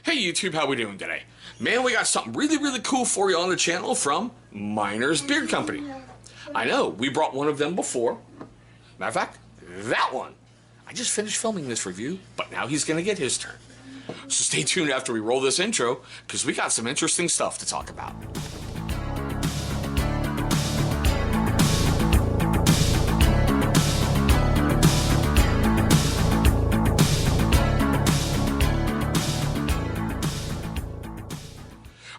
Hey YouTube, how we doing today? Man, we got something really cool for you on the channel from Miner's Beard Company. I know, we brought one of them before. Matter of fact, that one. I just finished filming this review, but now he's going to get his turn. So stay tuned after we roll this intro, because we got some interesting stuff to talk about.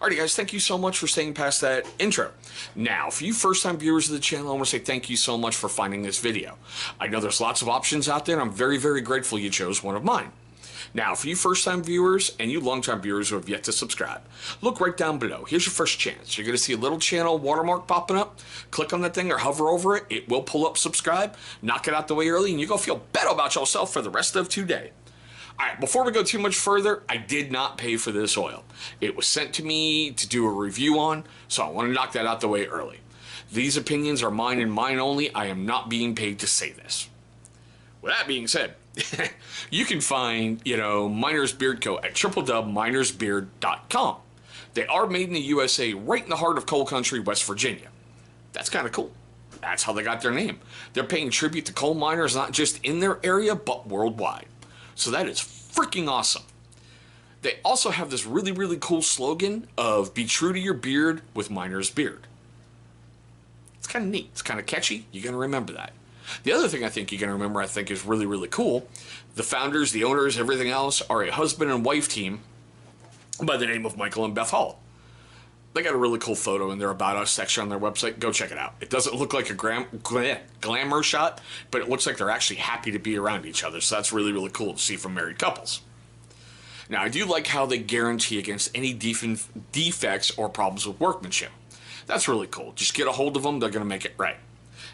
Alrighty guys, thank you so much for staying past that intro. Now, for you first-time viewers of the channel, I want to say thank you so much for finding this video. I know there's lots of options out there, and I'm very grateful you chose one of mine. Now, for you first-time viewers and you long-time viewers who have yet to subscribe, look right down below. Here's your first chance. You're going to see a little channel watermark popping up. Click on that thing or hover over it. It will pull up subscribe. Knock it out the way early, and you're going to feel better about yourself for the rest of today. Alright, before we go too much further, I did not pay for this oil. It was sent to me to do a review on, so I want to knock that out the way early. These opinions are mine and mine only. I am not being paid to say this. With that being said, you can find, Miner's Beard Co. at www.minersbeard.com. They are made in the USA, right in the heart of coal country, West Virginia. That's kind of cool. That's how they got their name. They're paying tribute to coal miners, not just in their area, but worldwide. So that is freaking awesome. They also have this really cool slogan of "Be true to your beard with Miner's Beard." It's kind of neat. It's kind of catchy. You're going to remember that. The other thing I think you're going to remember, I think, is really cool. The founders, the owners, everything else are a husband and wife team by the name of Michael and Beth Hall. They got a really cool photo in their About Us section on their website. Go check it out. It doesn't look like a glamour shot, but it looks like they're actually happy to be around each other. So that's really cool to see from married couples. Now, I do like how they guarantee against any defects or problems with workmanship. That's really cool. Just get a hold of them. They're going to make it right.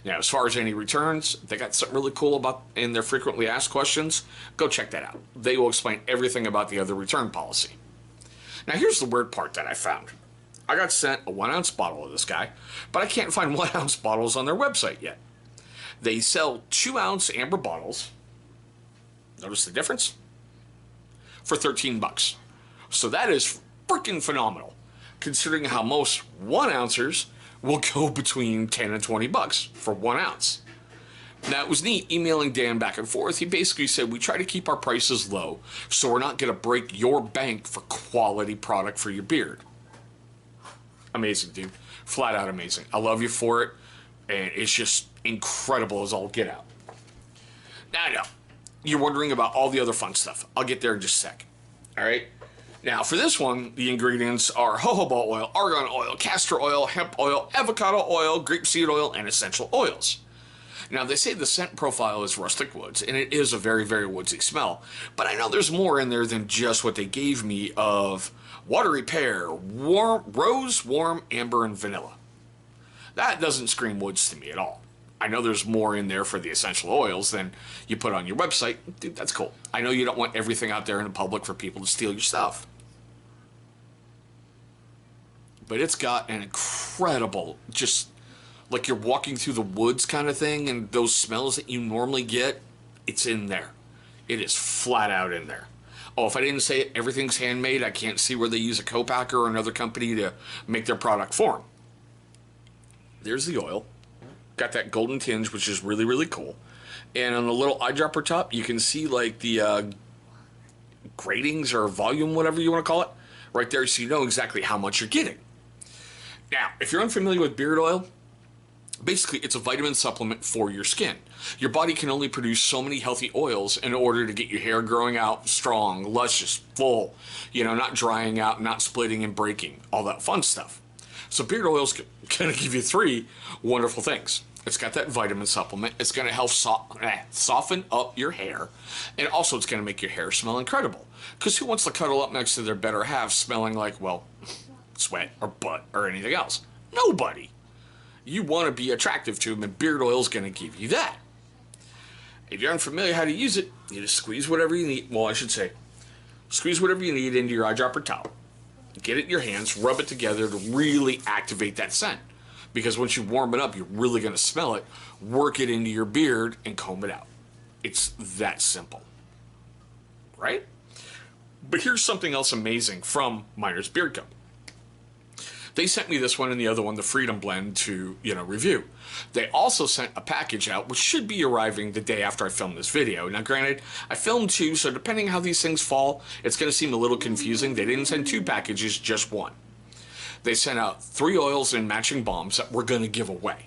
Now, as far as any returns, they got something really cool about in their frequently asked questions. Go check that out. They will explain everything about the other return policy. Now, here's the weird part that I found. I got sent a 1 ounce bottle of this guy, but I can't find 1 ounce bottles on their website yet. They sell 2 ounce amber bottles. Notice the difference? For 13 bucks. So that is freaking phenomenal, considering how most 1 ouncers will go between 10 and 20 bucks for 1 ounce. Now, it was neat emailing Dan back and forth. He basically said, we try to keep our prices low, so we're not going to break your bank for quality product for your beard. Amazing, dude. Flat out amazing. I love you for it, and it's just incredible as all get out. Now, I know you're wondering about all the other fun stuff. I'll get there in just a sec. All right? Now, for this one, the ingredients are jojoba oil, argan oil, castor oil, hemp oil, avocado oil, grapeseed oil, and essential oils. Now, they say the scent profile is rustic woods, and it is a very woodsy smell, but I know there's more in there than just what they gave me of watery pear, rose, warm, amber, and vanilla. That doesn't scream woods to me at all. I know there's more in there for the essential oils than you put on your website. Dude, that's cool. I know you don't want everything out there in the public for people to steal your stuff. But it's got an incredible, just like you're walking through the woods kind of thing, and those smells that you normally get, it's in there. It is flat out in there. Oh, if I didn't say it, everything's handmade. I can't see where they use a co-packer or another company to make their product for them. There's the oil. Got that golden tinge, which is really cool. And on the little eyedropper top, you can see like the gratings or volume, whatever you want to call it, right there, so you know exactly how much you're getting. Now, if you're unfamiliar with beard oil, basically it's a vitamin supplement for your skin. Your body can only produce so many healthy oils in order to get your hair growing out strong, luscious, full, not drying out, not splitting and breaking, all that fun stuff. So beard oil's going to give you 3 wonderful things. It's got that vitamin supplement. It's going to help soften up your hair. And also it's going to make your hair smell incredible. Because who wants to cuddle up next to their better half smelling like, well, sweat or butt or anything else? Nobody. You want to be attractive to them, and beard oil is going to give you that. If you're unfamiliar how to use it, you just squeeze whatever you need. Well, I should say, squeeze whatever you need into your eyedropper towel. Get it in your hands, rub it together to really activate that scent. Because once you warm it up, you're really going to smell it. Work it into your beard and comb it out. It's that simple. Right? But here's something else amazing from Miner's Beard Co. They sent me this one and the other one, the Freedom Blend, to, review. They also sent a package out, which should be arriving the day after I film this video. Now, granted, I filmed two, so depending how these things fall, it's going to seem a little confusing. They didn't send two packages, just one. They sent out 3 oils and matching balms that we're going to give away.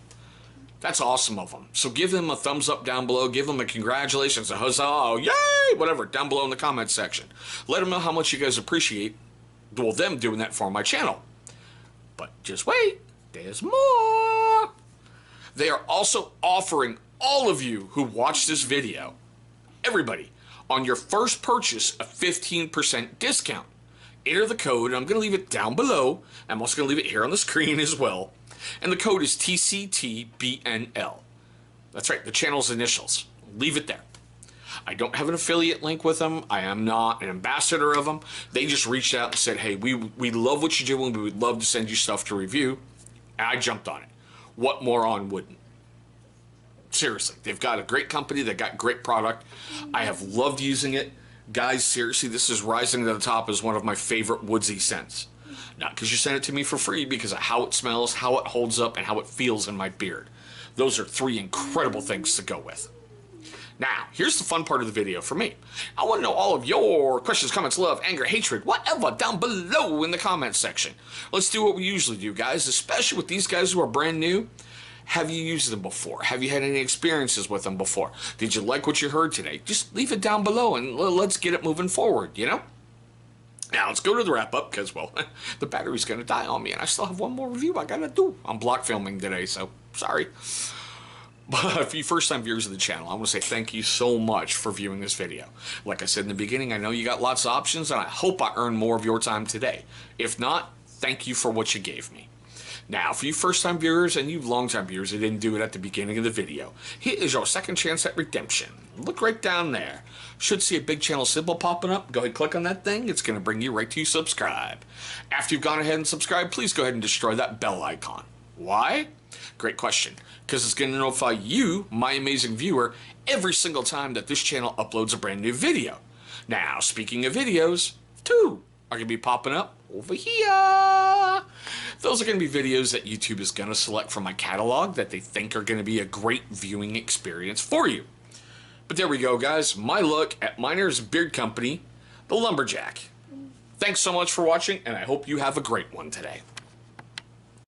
That's awesome of them. So give them a thumbs up down below. Give them a congratulations, a huzzah, yay, whatever, down below in the comments section. Let them know how much you guys appreciate, them doing that for my channel. But just wait, there's more. They are also offering all of you who watch this video, everybody, on your first purchase, a 15% discount. Enter the code, and I'm going to leave it down below. I'm also going to leave it here on the screen as well. And the code is Tctbnl. That's right, the channel's initials. Leave it there. I don't have an affiliate link with them. I am not an ambassador of them. They just reached out and said, hey, we love what you're doing. We would love to send you stuff to review. And I jumped on it. What moron wouldn't? Seriously, they've got a great company. They've got great product. I have loved using it. Guys, seriously, this is rising to the top as one of my favorite woodsy scents. Not because you sent it to me for free, because of how it smells, how it holds up, and how it feels in my beard. Those are 3 incredible things to go with. Now, here's the fun part of the video for me. I want to know all of your questions, comments, love, anger, hatred, whatever, down below in the comments section. Let's do what we usually do, guys, especially with these guys who are brand new. Have you used them before? Have you had any experiences with them before? Did you like what you heard today? Just leave it down below and let's get it moving forward, Now, let's go to the wrap-up because, well, the battery's going to die on me and I still have one more review I got to do. I'm block filming today, so sorry. But for you first-time viewers of the channel, I want to say thank you so much for viewing this video. Like I said in the beginning, I know you got lots of options, and I hope I earned more of your time today. If not, thank you for what you gave me. Now, for you first-time viewers and you long-time viewers that didn't do it at the beginning of the video, here is your second chance at redemption. Look right down there. Should see a big channel symbol popping up. Go ahead and click on that thing. It's going to bring you right to subscribe. After you've gone ahead and subscribed, please go ahead and destroy that bell icon. Why? Great question. Because it's going to notify you, my amazing viewer, every single time that this channel uploads a brand new video. Now, speaking of videos, 2 are going to be popping up over here. Those are going to be videos that YouTube is going to select from my catalog that they think are going to be a great viewing experience for you. But there we go, guys. My look at Miner's Beard Company, the Lumberjack. Thanks so much for watching, and I hope you have a great one today.